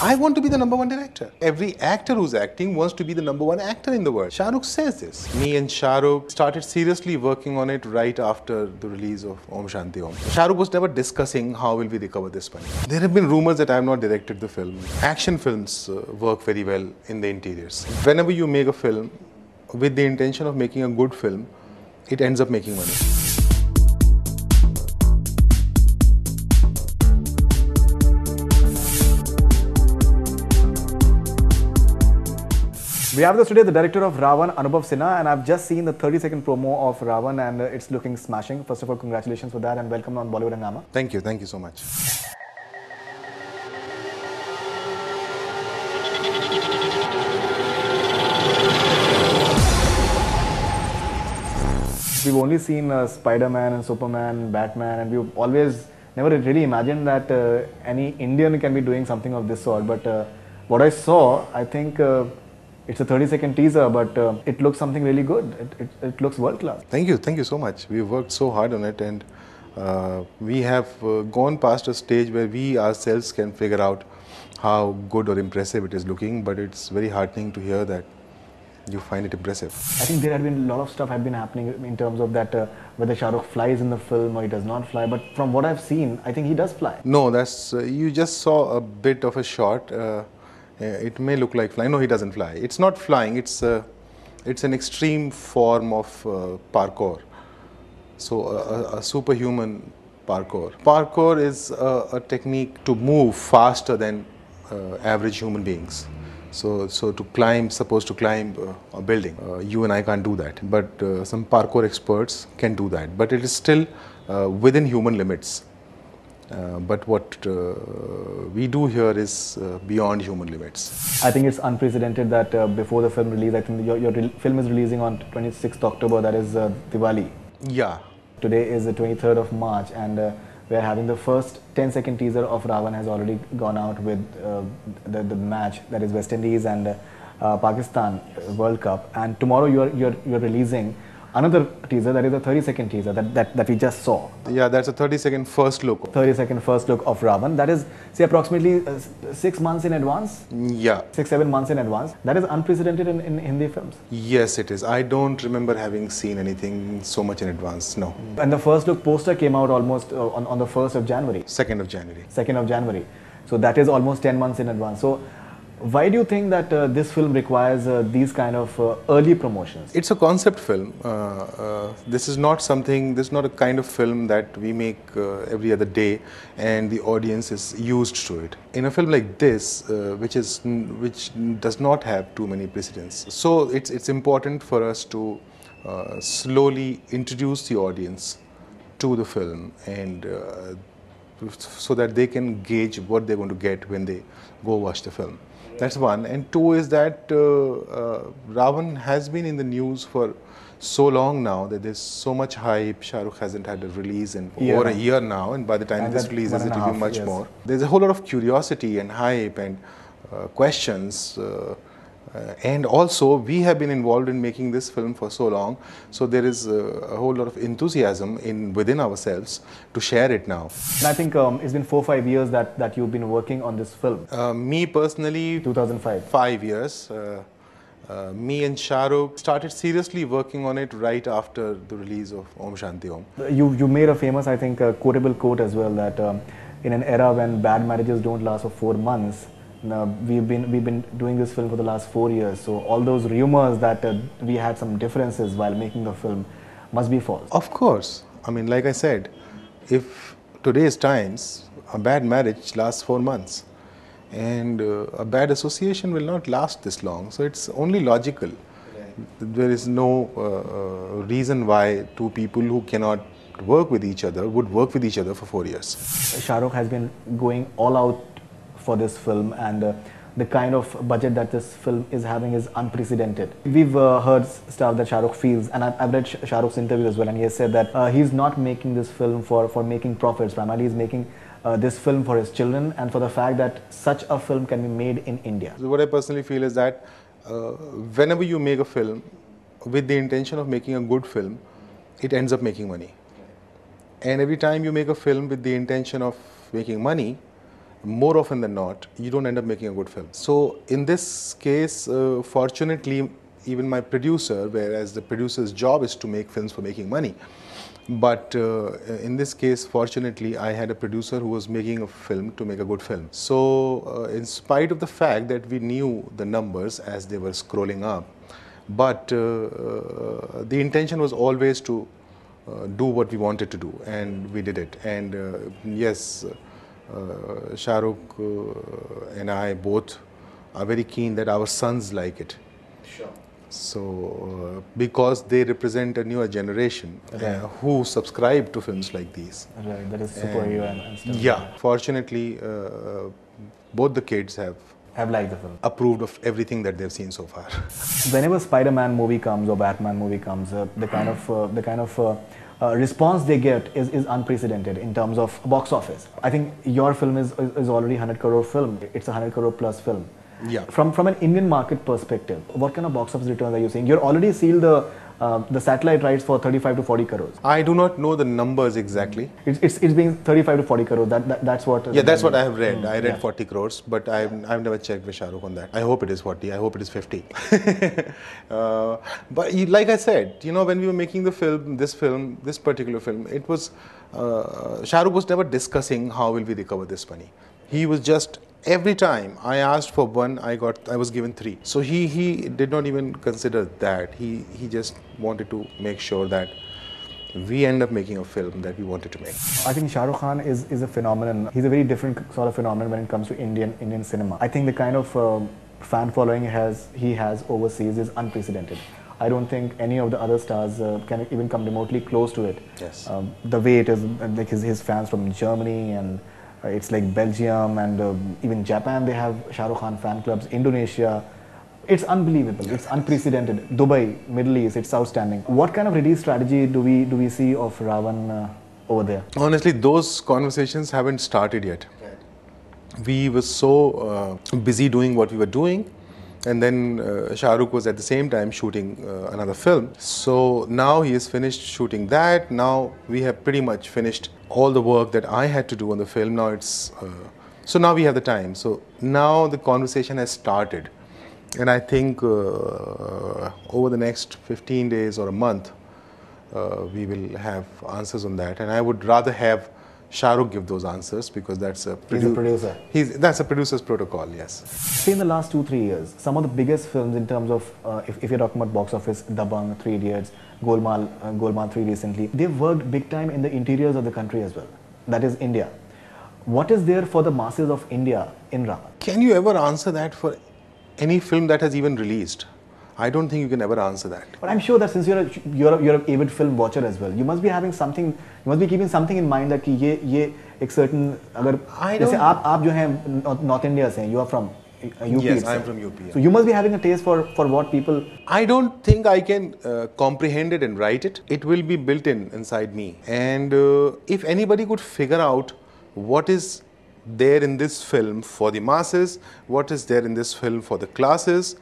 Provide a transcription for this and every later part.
I want to be the #1 director. Every actor who's acting wants to be the #1 actor in the world. Shah Rukh says this. Me and Shah Rukh started seriously working on it right after the release of Om Shanti Om. Shah Rukh was never discussing how will we recover this money. There have been rumors that I have not directed the film. Action films work very well in the interiors. Whenever you make a film with the intention of making a good film, it ends up making money. We have with us today the director of RaOne, Anubhav Sinha, and I've just seen the 30-second promo of RaOne and it's looking smashing. First of all, congratulations for that and welcome on Bollywood Hungama. Thank you so much. We've only seen Spider-Man and Superman, Batman, and we've always never really imagined that any Indian can be doing something of this sort. But what I saw, I think it's a 30-second teaser, but it looks something really good. It looks world-class. Thank you so much. We've worked so hard on it, and we have gone past a stage where we ourselves can figure out how good or impressive it is looking, but it's very heartening to hear that you find it impressive. I think there had been a lot of stuff had been happening in terms of that whether Shah Rukh flies in the film or he does not fly, but from what I've seen, I think he does fly. No, that's you just saw a bit of a shot. It may look like flying. No, he doesn't fly. It's not flying. It's an extreme form of parkour. So a superhuman parkour. Parkour is a technique to move faster than average human beings. So supposed to climb a building. You and I can't do that, but some parkour experts can do that. But it is still within human limits. But what we do here is beyond human limits. I think it's unprecedented that before the film release, I think your film is releasing on 26th October, that is Diwali. Yeah. Today is the 23rd of March and we are having the first 10-second teaser of RaOne has already gone out with the match, that is West Indies and Pakistan World Cup, and tomorrow you're releasing another teaser, that is a 30-second teaser that we just saw. Yeah, that's a 30-second first look. 30-second first look of RaOne. That is, say, approximately 6 months in advance? Yeah. 6-7 months in advance. That is unprecedented in Hindi films. Yes, it is. I don't remember having seen anything so much in advance, no. And the first look poster came out almost on the 1st of January. 2nd of January. 2nd of January. So that is almost 10 months in advance. So why do you think that this film requires these kind of early promotions? It's a concept film. This is not a kind of film that we make every other day and the audience is used to it. In a film like this, which does not have too many precedents. So it's important for us to slowly introduce the audience to the film and so that they can gauge what they're going to get when they go watch the film. That's one. And two is that RaOne has been in the news for so long now that there's so much hype. Shah Rukh hasn't had a release in over a year now, and by the time this releases, it will be much more. There's a whole lot of curiosity and hype and questions. And also, we have been involved in making this film for so long, so there is a whole lot of enthusiasm within ourselves to share it now. And I think it's been 4 or 5 years that you've been working on this film. Me personally, 2005. 5 years. Me and Shah Rukh started seriously working on it right after the release of Om Shanti Om. You made a famous, I think, quotable quote as well that in an era when bad marriages don't last for 4 months, we've been doing this film for the last 4 years. So all those rumors that we had some differences while making the film must be false. Of course. I mean, like I said, if today's times, a bad marriage lasts 4 months and a bad association will not last this long. So it's only logical. There is no reason why two people who cannot work with each other would work with each other for 4 years. Shah Rukh has been going all out for this film and the kind of budget that this film is having is unprecedented. We've heard stuff that Shah Rukh feels, and I've read Shah Rukh's interview as well, and he has said that he's not making this film for making profits. Primarily he's making this film for his children and for the fact that such a film can be made in India. So what I personally feel is that whenever you make a film with the intention of making a good film, it ends up making money. And every time you make a film with the intention of making money, more often than not, you don't end up making a good film. So in this case, fortunately, even my producer, whereas the producer's job is to make films for making money, but in this case, fortunately, I had a producer who was making a film to make a good film. So in spite of the fact that we knew the numbers as they were scrolling up, but the intention was always to do what we wanted to do, and we did it. And yes, Shah Rukh and I both are very keen that our sons like it. Sure. So, because they represent a newer generation who subscribe to films like these. Right, that is superhero and stuff. Yeah, fortunately, both the kids have liked the film. Approved of everything that they've seen so far. Whenever Spider-Man movie comes or Batman movie comes, the kind of response they get is unprecedented in terms of box office. I think your film is already 100 crore film. It's a 100 crore plus film. Yeah. From an Indian market perspective, what kind of box office returns are you seeing? You're already sealed the satellite rights for 35 to 40 crores. I do not know the numbers exactly. It's being 35 to 40 crores. That's what. Yeah, that's what I have read. I read 40 crores, but I've never checked with Shah Rukh on that. I hope it is 40. I hope it is 50. But like I said, when we were making this particular film, it was Shah Rukh was never discussing how will we recover this money. He was just, every time I asked for one, I was given three. So he did not even consider that. He just wanted to make sure that we end up making a film that we wanted to make. I think Shah Rukh Khan is a phenomenon. He's a very different sort of phenomenon when it comes to Indian cinema. I think the kind of fan following he has overseas is unprecedented. I don't think any of the other stars can even come remotely close to it. Yes. The way it is, like his fans from Germany and it's like Belgium and even Japan, they have Shah Rukh Khan fan clubs. Indonesia, it's unbelievable. It's unprecedented. Dubai, Middle East, it's outstanding. What kind of release strategy do we see of RaOne over there? Honestly, those conversations haven't started yet. We were so busy doing what we were doing, and then Shah Rukh was at the same time shooting another film. So now he has finished shooting that. Now we have pretty much finished all the work that I had to do on the film. Now so now we have the time. So now the conversation has started, and I think over the next 15 days or a month, we will have answers on that. And I would rather have Shah Rukh give those answers, because that's a producer. That's a producer's protocol, yes. Say in the last 2-3 years, some of the biggest films in terms of, if you're talking about box office, Dabangg, 3 Idiots, Golmaal 3 recently, they've worked big time in the interiors of the country as well. That is India. What is there for the masses of India in RaOne? Can you ever answer that for any film that has even released? I don't think you can ever answer that. But I'm sure that since you're an avid film watcher as well, you must be having something, you must be keeping something in mind that कि ये एक certain, अगर जैसे आप जो हैं North India से, you are from UP. Yes, I'm from UP. Yeah. So you must be having a taste for what people. I don't think I can comprehend it and write it. It will be built inside me. And if anybody could figure out what is there in this film for the masses, what is there in this film for the classes,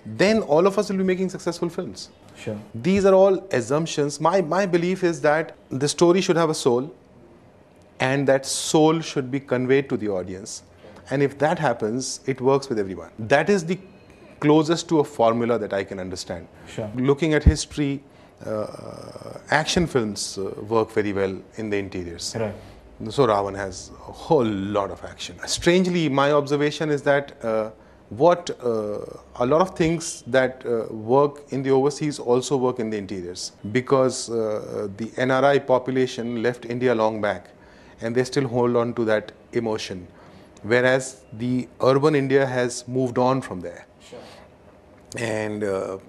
then all of us will be making successful films. Sure. These are all assumptions. My belief is that the story should have a soul, and that soul should be conveyed to the audience. And if that happens, it works with everyone. That is the closest to a formula that I can understand. Sure. Looking at history, action films work very well in the interiors. Right. So RaOne has a whole lot of action. Strangely, my observation is that a lot of things that work in the overseas also work in the interiors, because the NRI population left India long back, and they still hold on to that emotion, whereas the urban India has moved on from there. Sure. And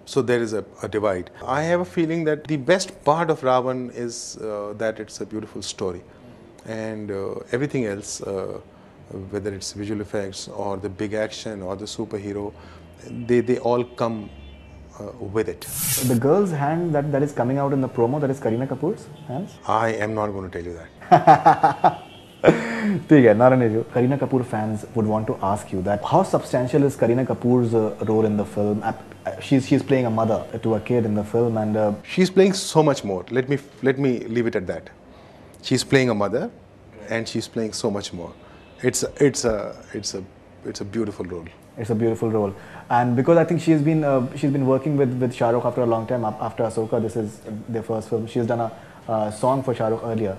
so there is a divide. I have a feeling that the best part of RaOne is that it's a beautiful story, and everything else, whether it's visual effects or the big action or the superhero, they all come with it. The girl's hand that is coming out in the promo, that is Kareena Kapoor's hands? I am not going to tell you that. Not an issue. Kareena Kapoor fans would want to ask you that how substantial is Kareena Kapoor's role in the film? She's playing a mother to a kid in the film, and she's playing so much more. Let me leave it at that. She's playing a mother, and she's playing so much more. It's a beautiful role. It's a beautiful role, and because I think she's been working with Shah Rukh after a long time. After Ahsoka, this is their first film. She's done a song for Shah Rukh earlier.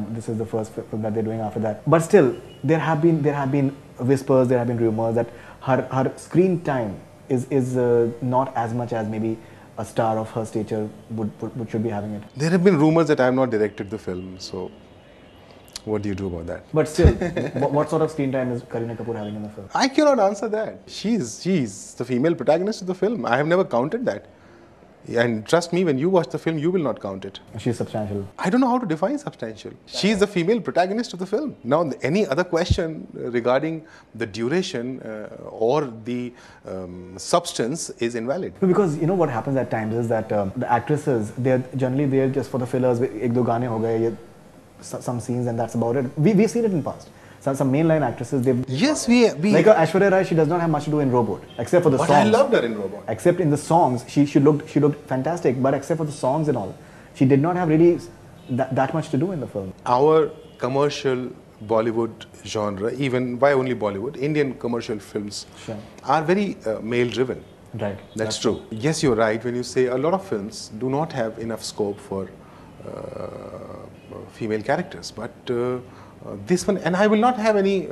This is the first film that they're doing after that. But still, there have been whispers, there have been rumors that her screen time is not as much as maybe a star of her stature should be having it. There have been rumors that I have not directed the film, so what do you do about that? But still, what sort of screen time is Kareena Kapoor having in the film? I cannot answer that. She's the female protagonist of the film. I have never counted that. And trust me, when you watch the film, you will not count it. She's substantial. I don't know how to define substantial. She's the female protagonist of the film. Now, any other question regarding the duration or the substance is invalid. Because you know what happens at times is that the actresses, they're generally there just for the fillers. Ek do gaane ho gaye, some scenes, and that's about it. We've seen it in past. Some mainline actresses, yes, we like Aishwarya Rai, she does not have much to do in Robot, except for the songs. But I loved her in Robot. Except in the songs, she looked fantastic. But except for the songs and all, she did not have really that much to do in the film. Our commercial Bollywood genre, even why only Bollywood, Indian commercial films are very male-driven. Right. That's true. Yes, you're right when you say a lot of films do not have enough scope for female characters, but this one, and I will not have any,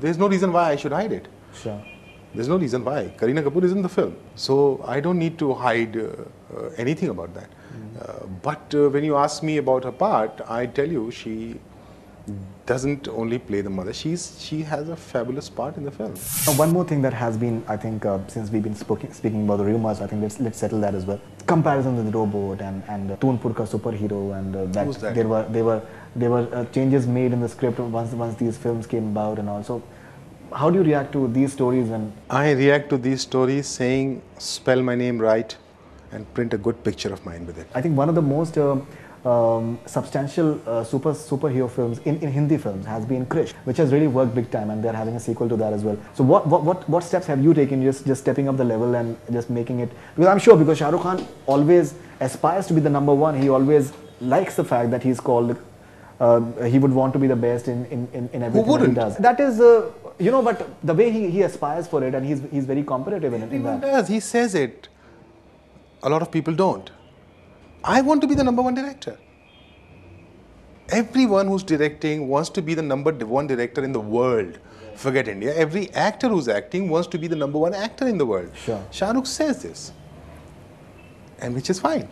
there's no reason why I should hide it. Sure. There's no reason why. Kareena Kapoor is in the film, so I don't need to hide anything about that. But when you ask me about her part, I tell you she doesn't only play the mother, she has a fabulous part in the film. One more thing that has been, I think, since we've been speaking about the rumors, I think let's settle that as well. Comparisons with Robot and Toonpur ka superhero, and that there were changes made in the script once these films came about and all. So how do you react to these stories? And I react to these stories saying, spell my name right and print a good picture of mine with it. I think one of the most substantial superhero films in Hindi films has been Krish, which has really worked big time, and they're having a sequel to that as well. So what steps have you taken, just stepping up the level and just making it? Because I'm sure, because Shah Rukh Khan always aspires to be the number one, he always likes the fact that he's called, he would want to be the best in everything that he does. That is, but the way he aspires for it, and he's very competitive in that. Everyone does, he says it. A lot of people don't. I want to be the number one director. Everyone who's directing wants to be the number one director in the world. Forget India. Every actor who's acting wants to be the number one actor in the world. Sure. Shah Rukh says this, and which is fine.